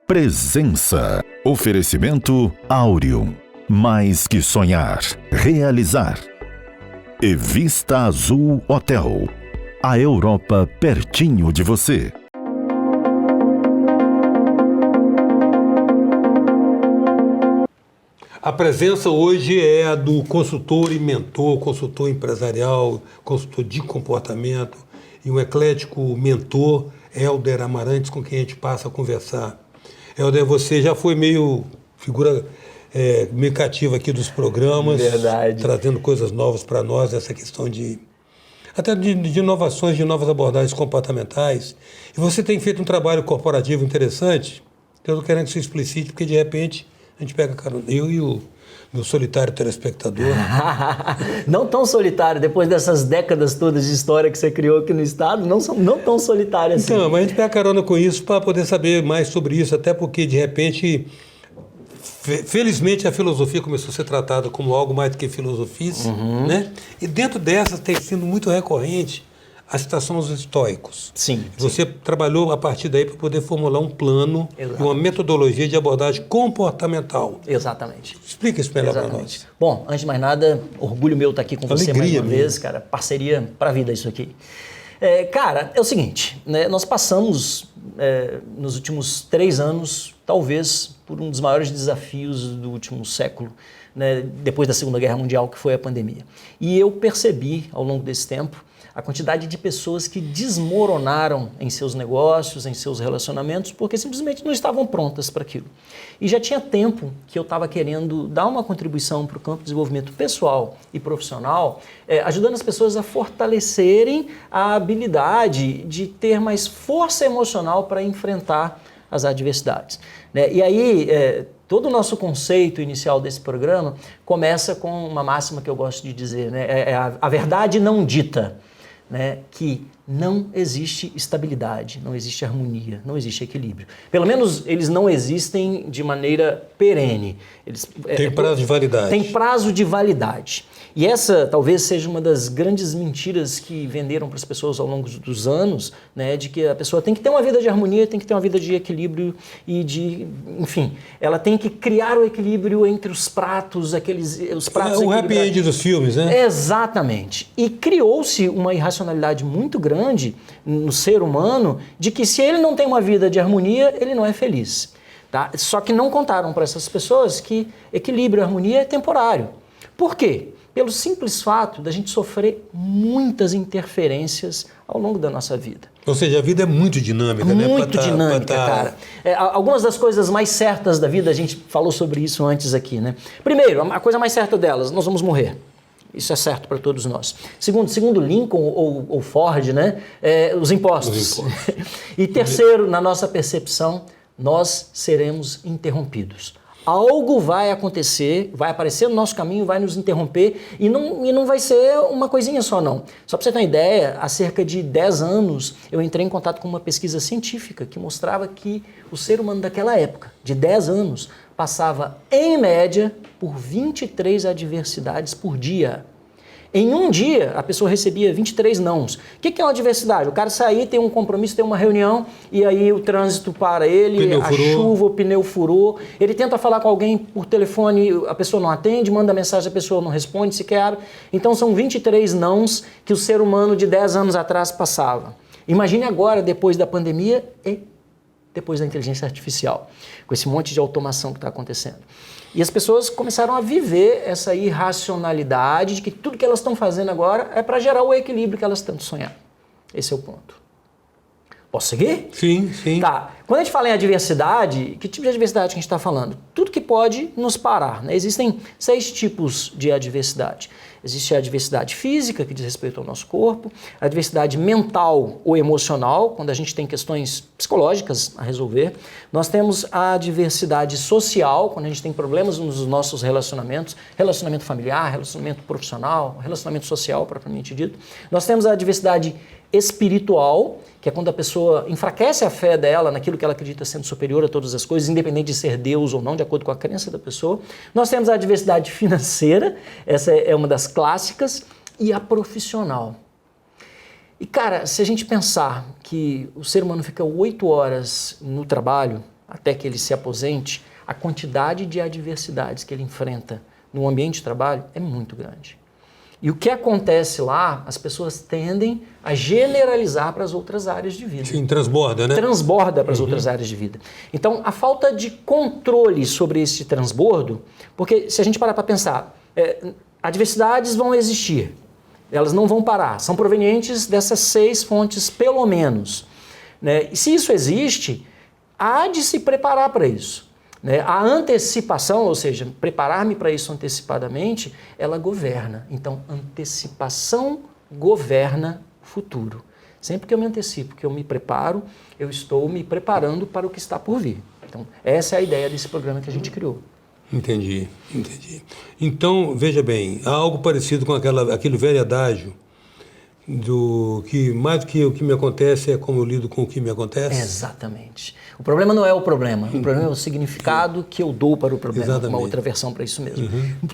Presença. Oferecimento Áureo. Mais que sonhar, realizar. E Vista Azul Hotel. A Europa pertinho de você. A presença hoje é a do consultor e mentor, consultor empresarial, consultor de comportamento e um eclético mentor, Helder Amarantes, com quem a gente passa a conversar. Helder, você já foi meio figura meio cativa aqui dos programas. Verdade. Trazendo coisas novas para nós, essa questão de inovações, de novas abordagens comportamentais. E você tem feito um trabalho corporativo interessante, que eu estou querendo que você explicite, porque de repente a gente pega carona. Eu e o meu solitário telespectador. Não tão solitário, depois dessas décadas todas de história que você criou aqui no estado, não tão solitário assim. Então, mas a gente pega carona com isso para poder saber mais sobre isso, até porque de repente, felizmente a filosofia começou a ser tratada como algo mais do que filosofice, né? E dentro dessas tem sido muito recorrente a citação aos estoicos. Sim. Você trabalhou a partir daí para poder formular um plano e uma metodologia de abordagem comportamental. Exatamente. Explica isso melhor para nós. Bom, antes de mais nada, orgulho meu estar aqui com você mais uma mesmo. vez, cara. Parceria para a vida isso aqui. Cara, é o seguinte, né? Nós passamos nos últimos 3 anos, talvez, por um dos maiores desafios do último século, né? Depois da Segunda Guerra Mundial, que foi a pandemia. E eu percebi, ao longo desse tempo, a quantidade de pessoas que desmoronaram em seus negócios, em seus relacionamentos, porque simplesmente não estavam prontas para aquilo. E já tinha tempo que eu estava querendo dar uma contribuição para o campo de desenvolvimento pessoal e profissional, ajudando as pessoas a fortalecerem a habilidade de ter mais força emocional para enfrentar as adversidades, né? E aí, todo o nosso conceito inicial desse programa começa com uma máxima que eu gosto de dizer, né? A verdade não dita, né, que não existe estabilidade, não existe harmonia, não existe equilíbrio. Pelo menos eles não existem de maneira perene. Tem prazo de validade. Tem prazo de validade. E essa talvez seja uma das grandes mentiras que venderam para as pessoas ao longo dos anos, né, de que a pessoa tem que ter uma vida de harmonia, tem que ter uma vida de equilíbrio e enfim, ela tem que criar o equilíbrio entre os pratos, os pratos o happy end dos filmes, né? Exatamente. E criou-se uma irracionalidade muito grande no ser humano de que se ele não tem uma vida de harmonia, ele não é feliz. Tá? Só que não contaram para essas pessoas que equilíbrio e harmonia é temporário. Por quê? Pelo simples fato da gente sofrer muitas interferências ao longo da nossa vida. Ou seja, a vida é muito dinâmica, né? Muito dinâmica, cara. Algumas das coisas mais certas da vida, a gente falou sobre isso antes aqui, né? Primeiro, a coisa mais certa delas, nós vamos morrer. Isso é certo para todos nós. Segundo Lincoln ou Ford, né? Os impostos. E terceiro, na nossa percepção, nós seremos interrompidos. Algo vai acontecer, vai aparecer no nosso caminho, vai nos interromper e não vai ser uma coisinha só, não. Só para você ter uma ideia, há cerca de 10 anos eu entrei em contato com uma pesquisa científica que mostrava que o ser humano daquela época, de 10 anos, passava, em média, por 23 adversidades por dia. Em um dia, a pessoa recebia 23 nãos. O que é uma adversidade? O cara sair, tem um compromisso, tem uma reunião, e aí o trânsito para ele, chuva, o pneu furou. Ele tenta falar com alguém por telefone, a pessoa não atende, manda mensagem, a pessoa não responde, sequer. Então são 23 nãos que o ser humano de 10 anos atrás passava. Imagine agora, depois da pandemia e depois da inteligência artificial, com esse monte de automação que está acontecendo. E as pessoas começaram a viver essa irracionalidade de que tudo que elas estão fazendo agora é para gerar o equilíbrio que elas tanto sonharam. Esse é o ponto. Posso seguir? Sim, sim. Tá. Quando a gente fala em adversidade, que tipo de adversidade que a gente está falando? Tudo que pode nos parar, né? Existem 6 tipos de adversidade. Existe a adversidade física, que diz respeito ao nosso corpo, a adversidade mental ou emocional, quando a gente tem questões psicológicas a resolver. Nós temos a adversidade social, quando a gente tem problemas nos nossos relacionamentos, relacionamento familiar, relacionamento profissional, relacionamento social, propriamente dito. Nós temos a adversidade espiritual, que é quando a pessoa enfraquece a fé dela naquilo que ela acredita sendo superior a todas as coisas, independente de ser Deus ou não, de acordo com a crença da pessoa. Nós temos a adversidade financeira, essa é uma das clássicas, e a profissional. E cara, se a gente pensar que o ser humano fica 8 horas no trabalho, até que ele se aposente, a quantidade de adversidades que ele enfrenta no ambiente de trabalho é muito grande. E o que acontece lá, as pessoas tendem a generalizar para as outras áreas de vida. Sim, transborda, né? Transborda para as outras áreas de vida. Então, a falta de controle sobre esse transbordo, porque se a gente parar para pensar, adversidades vão existir, elas não vão parar, são provenientes dessas 6 fontes, pelo menos. Né? E se isso existe, há de se preparar para isso. Né? A antecipação, ou seja, preparar-me para isso antecipadamente, ela governa. Então, antecipação governa o futuro. Sempre que eu me antecipo, que eu me preparo, eu estou me preparando para o que está por vir. Então, essa é a ideia desse programa que a gente criou. Entendi. Então, veja bem, há algo parecido com aquele velho adágio do que mais do que o que me acontece é como eu lido com o que me acontece? Exatamente. O problema não é o problema, o problema é o significado que eu dou para o problema. Exatamente. Uma outra versão para isso mesmo.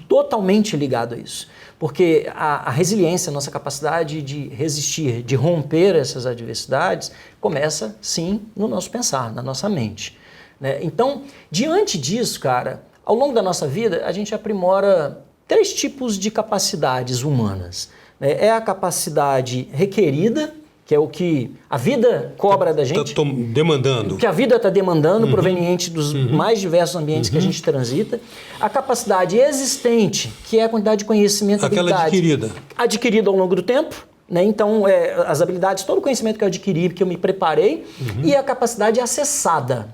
Totalmente ligado a isso. Porque a resiliência, a nossa capacidade de resistir, de romper essas adversidades, começa, sim, no nosso pensar, na nossa mente. Né? Então, diante disso, cara, ao longo da nossa vida, a gente aprimora 3 tipos de capacidades humanas. É a capacidade requerida, que é o que a vida cobra da gente. Está demandando. O que a vida está demandando, proveniente dos mais diversos ambientes que a gente transita. A capacidade existente, que é a quantidade de conhecimento e habilidade. Aquela adquirida. Adquirida ao longo do tempo. Né? Então, as habilidades, todo o conhecimento que eu adquiri, que eu me preparei. E a capacidade acessada.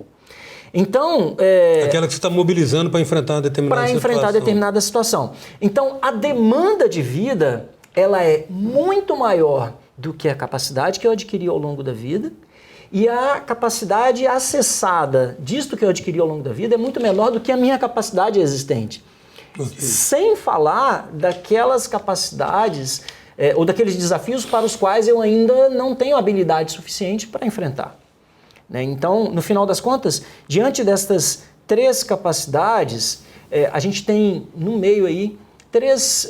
Então, aquela que você está mobilizando para enfrentar determinada situação. Então, a demanda de vida, ela é muito maior do que a capacidade que eu adquiri ao longo da vida, e a capacidade acessada disto que eu adquiri ao longo da vida é muito menor do que a minha capacidade existente. Okay. Sem falar daquelas capacidades ou daqueles desafios para os quais eu ainda não tenho habilidade suficiente para enfrentar. Né? Então, no final das contas, diante destas 3 capacidades, a gente tem no meio aí 3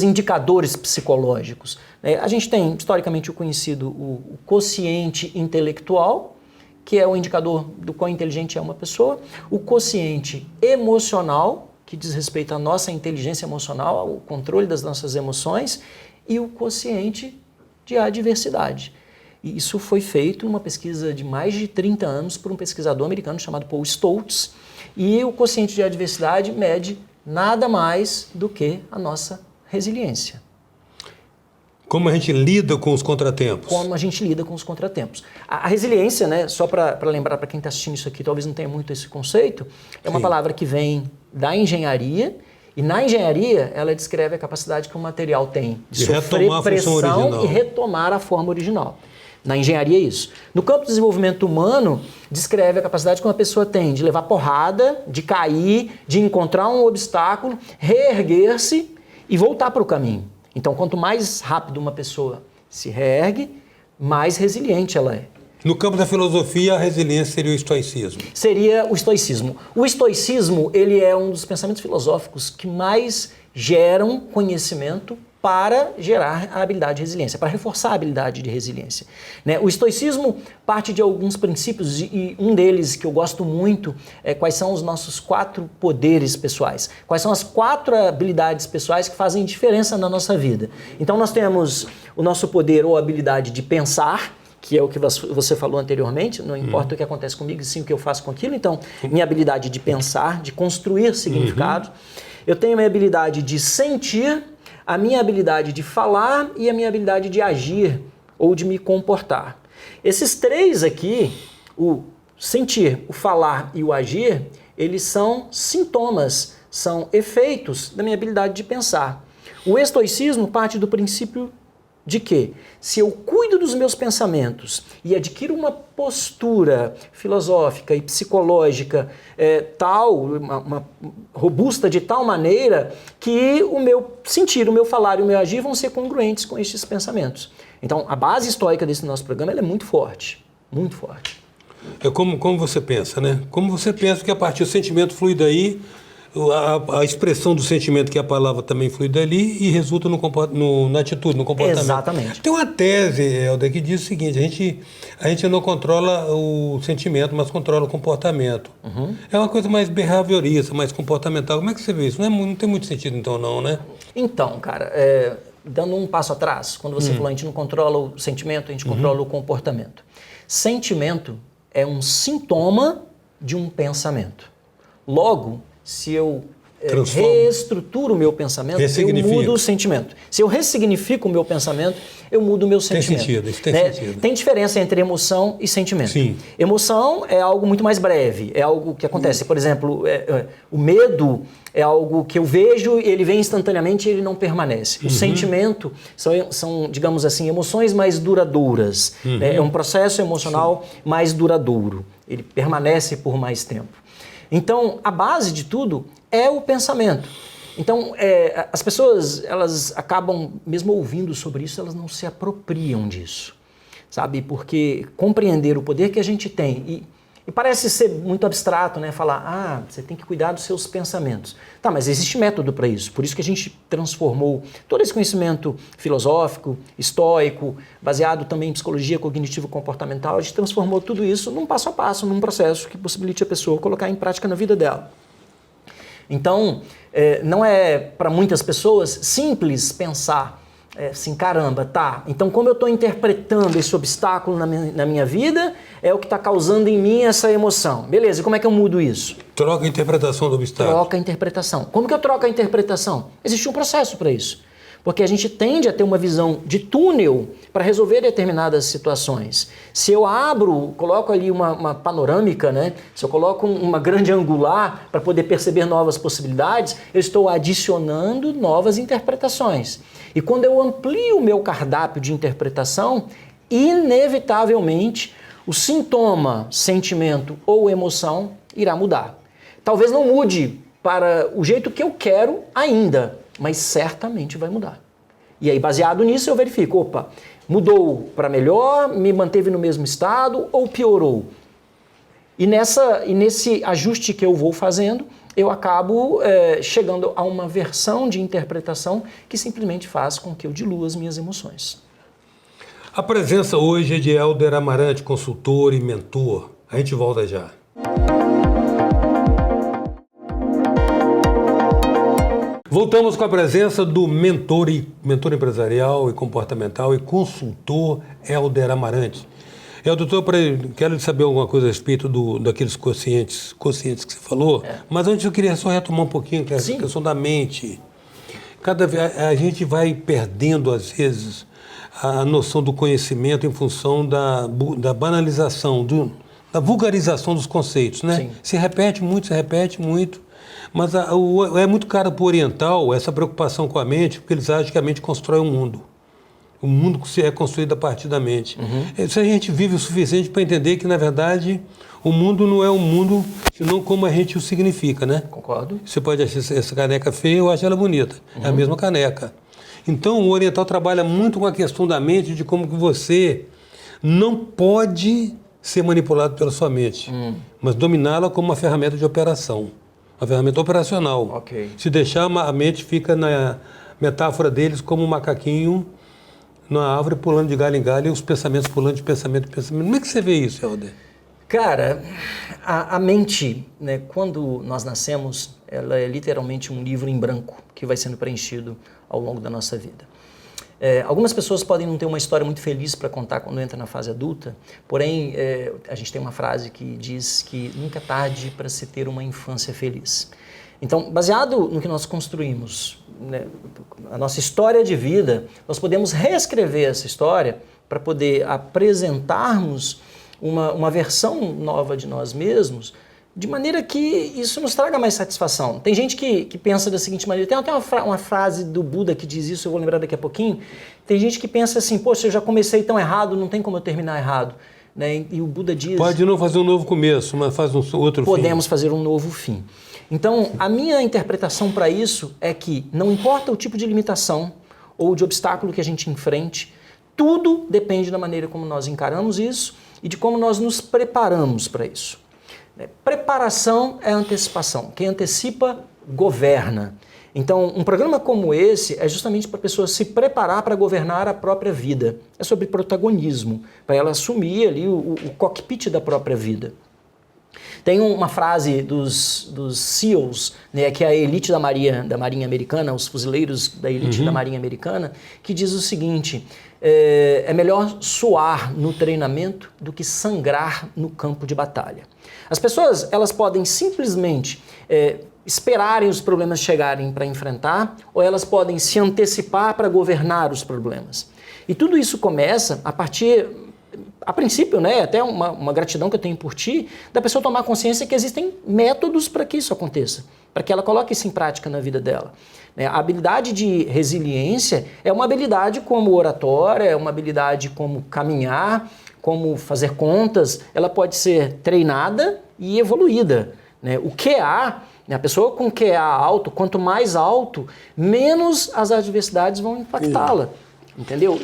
indicadores psicológicos. A gente tem, historicamente, o conhecido o quociente intelectual, que é o indicador do quão inteligente é uma pessoa, o quociente emocional, que diz respeito à nossa inteligência emocional, ao controle das nossas emoções, e o quociente de adversidade. E isso foi feito uma pesquisa de mais de 30 anos por um pesquisador americano chamado Paul Stoltz, e o quociente de adversidade mede nada mais do que a nossa resiliência. Como a gente lida com os contratempos? Como a gente lida com os contratempos. A resiliência, né, só para lembrar para quem está assistindo isso aqui, talvez não tenha muito esse conceito, é uma palavra que vem da engenharia, e na engenharia ela descreve a capacidade que o material tem de sofrer pressão e retomar a forma original. Na engenharia é isso. No campo do desenvolvimento humano, descreve a capacidade que uma pessoa tem de levar porrada, de cair, de encontrar um obstáculo, reerguer-se e voltar para o caminho. Então, quanto mais rápido uma pessoa se reergue, mais resiliente ela é. No campo da filosofia, a resiliência seria o estoicismo. Seria o estoicismo. O estoicismo, ele é um dos pensamentos filosóficos que mais geram conhecimento para gerar a habilidade de resiliência, para reforçar a habilidade de resiliência. Né? O estoicismo parte de alguns princípios e um deles que eu gosto muito é quais são os nossos 4 poderes pessoais, quais são as 4 habilidades pessoais que fazem diferença na nossa vida. Então nós temos o nosso poder ou habilidade de pensar, que é o que você falou anteriormente, não importa o que acontece comigo, sim o que eu faço com aquilo. Então, minha habilidade de pensar, de construir significado. Eu tenho a minha habilidade de sentir, a minha habilidade de falar e a minha habilidade de agir ou de me comportar. Esses 3 aqui, o sentir, o falar e o agir, eles são sintomas, são efeitos da minha habilidade de pensar. O estoicismo parte do princípio de que, se eu cuido dos meus pensamentos e adquiro uma postura filosófica e psicológica uma robusta de tal maneira que o meu sentir, o meu falar e o meu agir vão ser congruentes com estes pensamentos. Então, a base estoica desse nosso programa ela é muito forte, muito forte. É como você pensa, né? Como você pensa que a partir do sentimento flui daí, a expressão do sentimento, que a palavra também flui dali, e resulta na atitude, no comportamento. Exatamente. Tem uma tese, Helder, que diz o seguinte: a gente não controla o sentimento, mas controla o comportamento. É uma coisa mais behaviorista, mais comportamental. Como é que você vê isso? Não tem muito sentido, então, não, né? Então, cara, dando um passo atrás, quando você falou, a gente não controla o sentimento, a gente controla o comportamento. Sentimento é um sintoma de um pensamento. Logo, se eu reestruturo o meu pensamento, eu mudo o sentimento. Se eu ressignifico o meu pensamento, eu mudo o meu sentimento. Tem sentido, isso tem sentido. Tem diferença entre emoção e sentimento. Sim. Emoção é algo muito mais breve, é algo que acontece. Por exemplo, o medo é algo que eu vejo, ele vem instantaneamente e ele não permanece. O sentimento são, digamos assim, emoções mais duradouras. É um processo emocional mais duradouro. Ele permanece por mais tempo. Então, a base de tudo é o pensamento. Então, as pessoas, elas acabam, mesmo ouvindo sobre isso, elas não se apropriam disso, sabe? Porque compreender o poder que a gente tem, e parece ser muito abstrato, né? Falar, você tem que cuidar dos seus pensamentos. Tá, mas existe método para isso. Por isso que a gente transformou todo esse conhecimento filosófico, estoico, baseado também em psicologia cognitivo-comportamental, a gente transformou tudo isso num passo a passo, num processo que possibilite a pessoa colocar em prática na vida dela. Então, não é para muitas pessoas simples pensar assim, caramba, tá, então como eu estou interpretando esse obstáculo na minha vida, é o que está causando em mim essa emoção. Beleza, e como é que eu mudo isso? Troca a interpretação do obstáculo. Troca a interpretação. Como que eu troco a interpretação? Existe um processo para isso. Porque a gente tende a ter uma visão de túnel para resolver determinadas situações. Se eu coloco ali uma panorâmica, né? Se eu coloco uma grande angular para poder perceber novas possibilidades, eu estou adicionando novas interpretações. E quando eu amplio o meu cardápio de interpretação, inevitavelmente o sintoma, sentimento ou emoção irá mudar. Talvez não mude para o jeito que eu quero ainda, mas certamente vai mudar. E aí, baseado nisso, eu verifico, mudou para melhor, me manteve no mesmo estado ou piorou? E nesse ajuste que eu vou fazendo, eu acabo chegando a uma versão de interpretação que simplesmente faz com que eu dilua as minhas emoções. A presença hoje é de Helder Amarante, consultor e mentor. A gente volta já. Voltamos com a presença do mentor empresarial e comportamental e consultor Helder Amarante. Doutor, quero saber alguma coisa a respeito daqueles conscientes que você falou, mas antes eu queria só retomar um pouquinho a questão da mente. Cada vez a gente vai perdendo, às vezes, a noção do conhecimento em função da banalização, da vulgarização dos conceitos, né? Sim. Se repete muito. Mas é muito caro para o oriental essa preocupação com a mente, porque eles acham que a mente constrói o mundo. O mundo é construído a partir da mente. Isso a gente vive o suficiente para entender que, na verdade, o mundo não é um mundo, senão como a gente o significa, né? Concordo. Você pode achar essa caneca feia, eu acho ela bonita. É a mesma caneca. Então, o oriental trabalha muito com a questão da mente, de como que você não pode ser manipulado pela sua mente, mas dominá-la como uma ferramenta de operação. Uma ferramenta operacional. Okay. Se deixar, a mente fica na metáfora deles como um macaquinho na árvore pulando de galho em galho e os pensamentos pulando de pensamento em pensamento. Como é que você vê isso, Helder? Cara, a mente, né, quando nós nascemos, ela é literalmente um livro em branco que vai sendo preenchido ao longo da nossa vida. Algumas pessoas podem não ter uma história muito feliz para contar quando entra na fase adulta, porém, a gente tem uma frase que diz que nunca é tarde para se ter uma infância feliz. Então, baseado no que nós construímos, né, a nossa história de vida, nós podemos reescrever essa história para poder apresentarmos uma versão nova de nós mesmos, de maneira que isso nos traga mais satisfação. Tem gente que pensa da seguinte maneira, tem até uma frase do Buda que diz isso, eu vou lembrar daqui a pouquinho, tem gente que pensa assim, poxa, eu já comecei tão errado, não tem como eu terminar errado. Né? E o Buda diz... Pode não fazer um novo começo, mas faz outro fim. Podemos fazer um novo fim. Então, a minha interpretação para isso é que não importa o tipo de limitação ou de obstáculo que a gente enfrente, tudo depende da maneira como nós encaramos isso e de como nós nos preparamos para isso. Preparação é antecipação. Quem antecipa governa. Então, um programa como esse é justamente para a pessoa se preparar para governar a própria vida. É sobre protagonismo, para ela assumir ali o cockpit da própria vida. Tem uma frase dos SEALs, né, que é a elite da Marinha Americana, os fuzileiros da elite da Marinha Americana, que diz o seguinte: é melhor suar no treinamento do que sangrar no campo de batalha. As pessoas, elas podem simplesmente esperarem os problemas chegarem para enfrentar, ou elas podem se antecipar para governar os problemas. E tudo isso começa a princípio, né, até uma gratidão que eu tenho por ti, da pessoa tomar consciência que existem métodos para que isso aconteça, para que ela coloque isso em prática na vida dela. A habilidade de resiliência é uma habilidade como oratória, é uma habilidade como caminhar, como fazer contas, ela pode ser treinada e evoluída. O QA, a pessoa com QA alto, quanto mais alto, menos as adversidades vão impactá-la. Entendeu?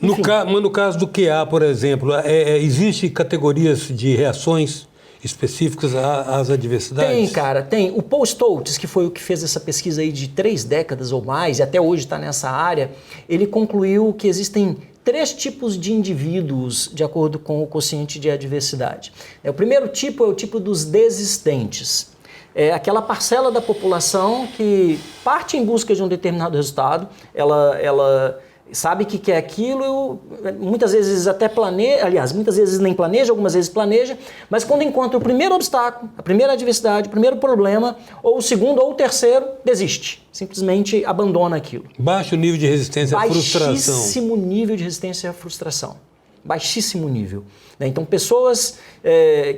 No caso do QA, por exemplo, existe categorias de reações específicas às adversidades? Tem, cara, tem. O Paul Stoltz, que foi o que fez essa pesquisa aí de 3 décadas ou mais, e até hoje está nessa área, ele concluiu que existem 3 tipos de indivíduos de acordo com o quociente de adversidade. O primeiro tipo é o tipo dos desistentes. É aquela parcela da população que parte em busca de um determinado resultado, ela sabe que quer aquilo, muitas vezes até planeja, aliás, muitas vezes nem planeja, algumas vezes planeja, mas quando encontra o primeiro obstáculo, a primeira adversidade, o primeiro problema, ou o segundo ou o terceiro, desiste, simplesmente abandona aquilo. Baixo nível de resistência à frustração. Baixíssimo nível de resistência à frustração. Baixíssimo nível. Então, pessoas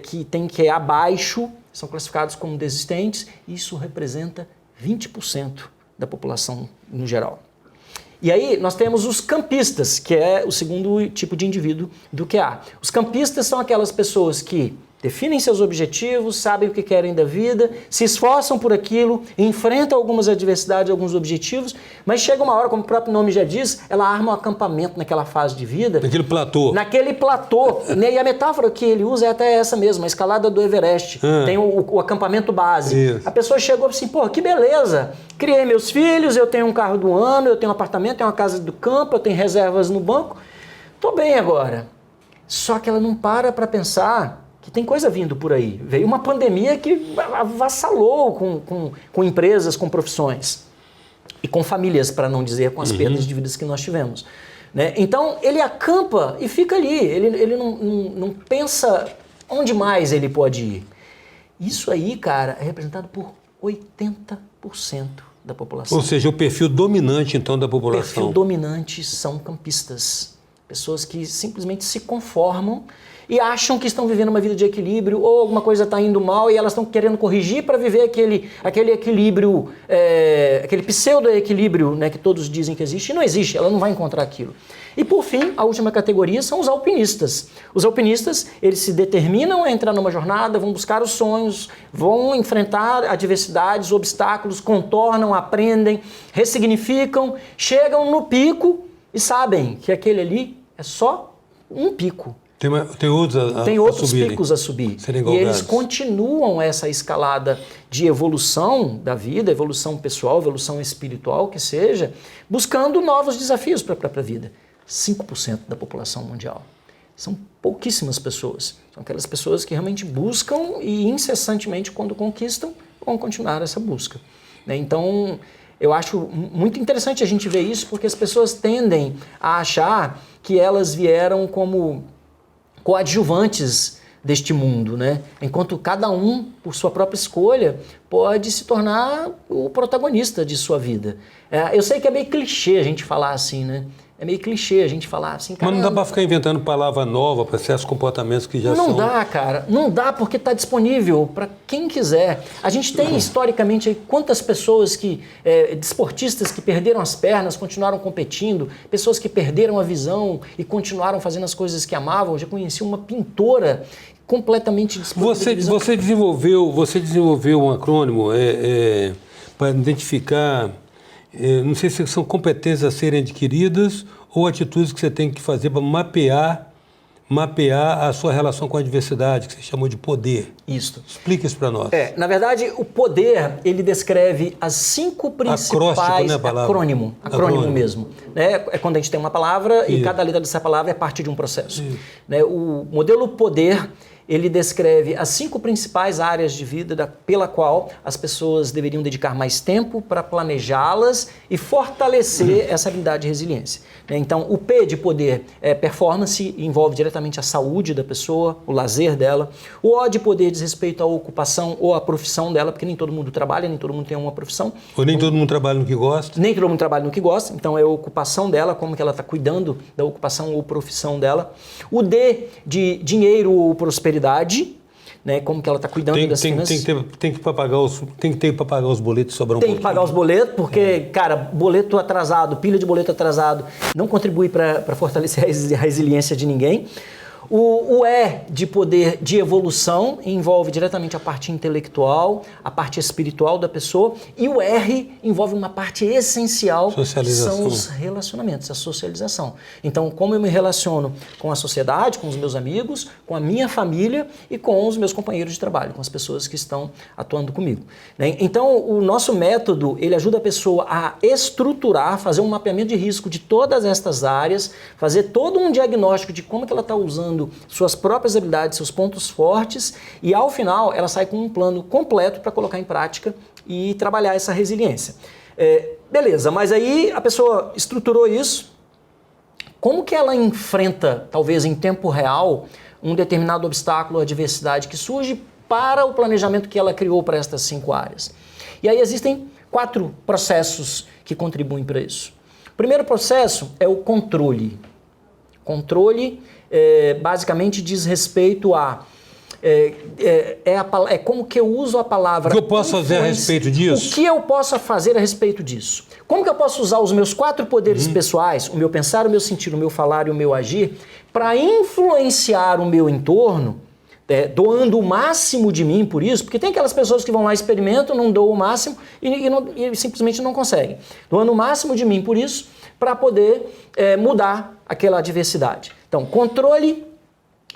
que têm QA abaixo são classificadas como desistentes, e isso representa 20% da população no geral. E aí nós temos os campistas, que é o segundo tipo de indivíduo do QA. Os campistas são aquelas pessoas que definem seus objetivos, sabem o que querem da vida, se esforçam por aquilo, enfrentam algumas adversidades, alguns objetivos, mas chega uma hora, como o próprio nome já diz, ela arma um acampamento naquela fase de vida. Naquele platô. Naquele platô. E a metáfora que ele usa é até essa mesma, a escalada do Everest. Tem o acampamento base. Isso. A pessoa chegou assim, pô, que beleza, criei meus filhos, eu tenho um carro do ano, eu tenho um apartamento, tenho uma casa do campo, eu tenho reservas no banco, tô bem agora. Só que ela não para pensar que tem coisa vindo por aí. Veio uma pandemia que avassalou com empresas, com profissões e com famílias, para não dizer com as perdas de vidas que nós tivemos. Então, ele acampa e fica ali. Ele não pensa onde mais ele pode ir. Isso aí, cara, é representado por 80% da população. Ou seja, o perfil dominante, então, da população. O perfil dominante são campistas. Pessoas que simplesmente se conformam e acham que estão vivendo uma vida de equilíbrio, ou alguma coisa está indo mal e elas estão querendo corrigir para viver aquele equilíbrio, aquele pseudo-equilíbrio, que todos dizem que existe, e não existe, ela não vai encontrar aquilo. E por fim, a última categoria são os alpinistas. Os alpinistas, eles se determinam a entrar numa jornada, vão buscar os sonhos, vão enfrentar adversidades, obstáculos, contornam, aprendem, ressignificam, chegam no pico e sabem que aquele ali é só um pico. Tem outros picos a subir. E eles continuam essa escalada de evolução da vida, evolução pessoal, evolução espiritual, que seja, buscando novos desafios para a própria vida. 5% da população mundial. São pouquíssimas pessoas. São aquelas pessoas que realmente buscam e incessantemente, quando conquistam, vão continuar essa busca. Então, eu acho muito interessante a gente ver isso, porque as pessoas tendem a achar que elas vieram como coadjuvantes deste mundo, enquanto cada um, por sua própria escolha, pode se tornar o protagonista de sua vida. Eu sei que é meio clichê a gente falar assim, É meio clichê a gente falar assim, cara. Mas não dá para ficar inventando palavra nova para certos comportamentos que já são... Não dá, cara. Não dá, porque está disponível para quem quiser. A gente tem, historicamente, aí, quantas pessoas desportistas que perderam as pernas, continuaram competindo, pessoas que perderam a visão e continuaram fazendo as coisas que amavam. Eu já conheci uma pintora completamente disponibilizada. Você desenvolveu um acrônimo para identificar... não sei se são competências a serem adquiridas ou atitudes que você tem que fazer para mapear mapear a sua relação com a diversidade, que você chamou de poder. Isso. Explica isso para nós. Na verdade, o poder, ele descreve as 5 principais... Acrónimo, né, acrônimo mesmo. É quando a gente tem uma palavra e cada letra dessa palavra é parte de um processo. O modelo poder, ele descreve as 5 principais áreas de vida pela qual as pessoas deveriam dedicar mais tempo para planejá-las e fortalecer essa habilidade de resiliência. Então, o P de poder é performance, envolve diretamente a saúde da pessoa, o lazer dela. O O de poder diz respeito à ocupação ou à profissão dela, porque nem todo mundo trabalha, nem todo mundo tem uma profissão. Ou nem todo mundo trabalha no que gosta. Nem todo mundo trabalha no que gosta, então é a ocupação dela, como que ela está cuidando da ocupação ou profissão dela. O D de dinheiro ou prosperidade, né, como que ela está cuidando das finanças. Tem que ter para pagar os boletos, sobrar um pouquinho. Tem que pagar os boletos, porque, cara, boleto atrasado, pilha de boleto atrasado, não contribui para fortalecer a resiliência de ninguém. O E de poder de evolução envolve diretamente a parte intelectual, a parte espiritual da pessoa, e o R envolve uma parte essencial, que são os relacionamentos, a socialização. Então, como eu me relaciono com a sociedade, com os meus amigos, com a minha família e com os meus companheiros de trabalho, com as pessoas que estão atuando comigo. Então, o nosso método, ele ajuda a pessoa a estruturar, fazer um mapeamento de risco de todas estas áreas, fazer todo um diagnóstico de como que ela está usando suas próprias habilidades, seus pontos fortes, e ao final ela sai com um plano completo para colocar em prática e trabalhar essa resiliência. Beleza, mas aí a pessoa estruturou isso, como que ela enfrenta, talvez em tempo real, um determinado obstáculo ou adversidade que surge para o planejamento que ela criou para estas 5 áreas? E aí existem 4 processos que contribuem para isso. O primeiro processo é o controle. Controle basicamente diz respeito a como que eu uso a palavra. O que eu posso fazer a respeito disso? O que eu posso fazer a respeito disso? Como que eu posso usar os meus 4 poderes pessoais, o meu pensar, o meu sentir, o meu falar e o meu agir, para influenciar o meu entorno, doando o máximo de mim por isso? Porque tem aquelas pessoas que vão lá, experimentam, não doam o máximo e simplesmente não conseguem. Doando o máximo de mim por isso, para poder mudar aquela adversidade. Então, controle,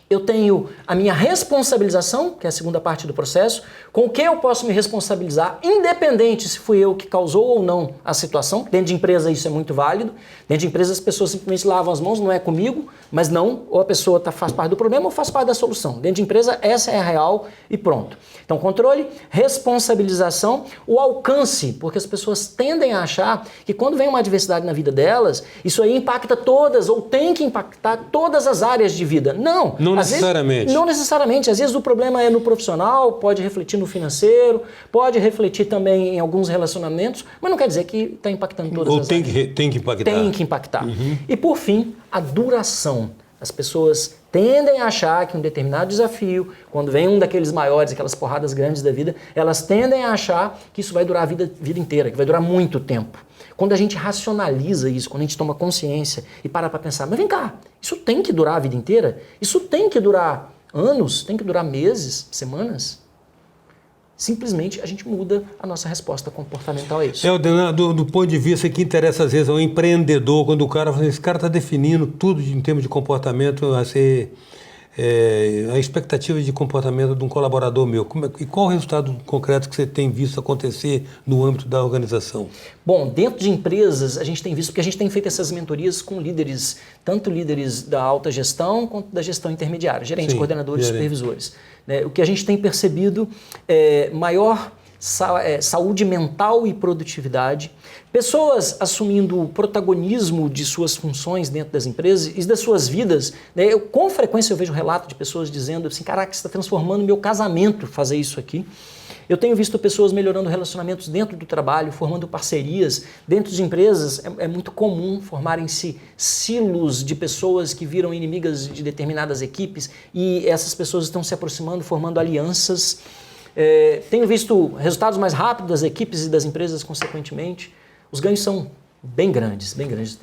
eu tenho a minha responsabilização, que é a segunda parte do processo, com o que eu posso me responsabilizar, independente se fui eu que causou ou não a situação. Dentro de empresa isso é muito válido. Dentro de empresa as pessoas simplesmente lavam as mãos, não é comigo, mas não, ou a pessoa faz parte do problema ou faz parte da solução. Dentro de empresa essa é a real e pronto. Então controle, responsabilização, o alcance, porque as pessoas tendem a achar que quando vem uma adversidade na vida delas, isso aí impacta todas ou tem que impactar todas as áreas de vida. Não. Não necessariamente. Não necessariamente. Às vezes o problema é no profissional, pode refletir no financeiro, pode refletir também em alguns relacionamentos, mas não quer dizer que está impactando todas as áreas. Ou tem que impactar. Tem que impactar. E por fim, a duração. As pessoas tendem a achar que um determinado desafio, quando vem um daqueles maiores, aquelas porradas grandes da vida, elas tendem a achar que isso vai durar a vida inteira, que vai durar muito tempo. Quando a gente racionaliza isso, quando a gente toma consciência e para pensar, mas vem cá, isso tem que durar a vida inteira? Isso tem que durar anos? Tem que durar meses, semanas? Simplesmente a gente muda a nossa resposta comportamental a isso. Do ponto de vista que interessa às vezes ao empreendedor, quando o cara fala, esse cara está definindo tudo em termos de comportamento, a ser a expectativa de comportamento de um colaborador meu. E qual o resultado concreto que você tem visto acontecer no âmbito da organização? Bom, dentro de empresas a gente tem visto, porque a gente tem feito essas mentorias com líderes, tanto líderes da alta gestão quanto da gestão intermediária, gerentes, coordenadores, supervisores. O que a gente tem percebido é maior saúde mental e produtividade, pessoas assumindo o protagonismo de suas funções dentro das empresas e das suas vidas. Com frequência eu vejo relato de pessoas dizendo assim, caraca, você está transformando meu casamento fazer isso aqui. Eu tenho visto pessoas melhorando relacionamentos dentro do trabalho, formando parcerias. Dentro de empresas é muito comum formarem-se silos de pessoas que viram inimigas de determinadas equipes e essas pessoas estão se aproximando, formando alianças. Tenho visto resultados mais rápidos das equipes e das empresas, consequentemente. Os ganhos são bem grandes, bem grandes.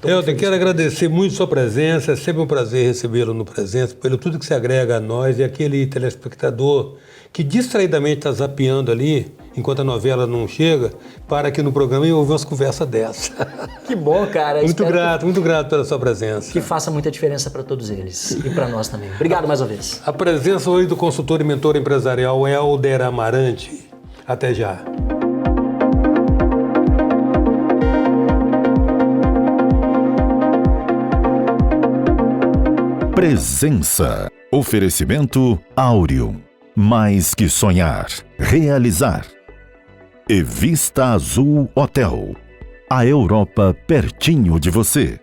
Eu quero agradecer muito sua presença, é sempre um prazer recebê-lo no Presença, pelo tudo que se agrega a nós e aquele telespectador que distraidamente está zapeando ali, enquanto a novela não chega, para aqui no programa e ouvir umas conversas dessa. Que bom, cara. Muito grato pela sua presença. Que faça muita diferença para todos eles e para nós também. Obrigado mais uma vez. A presença hoje do consultor e mentor empresarial Helder Amarante. Até já. Presença. Oferecimento Áureo. Mais que sonhar, realizar. E Vista Azul Hotel. A Europa pertinho de você.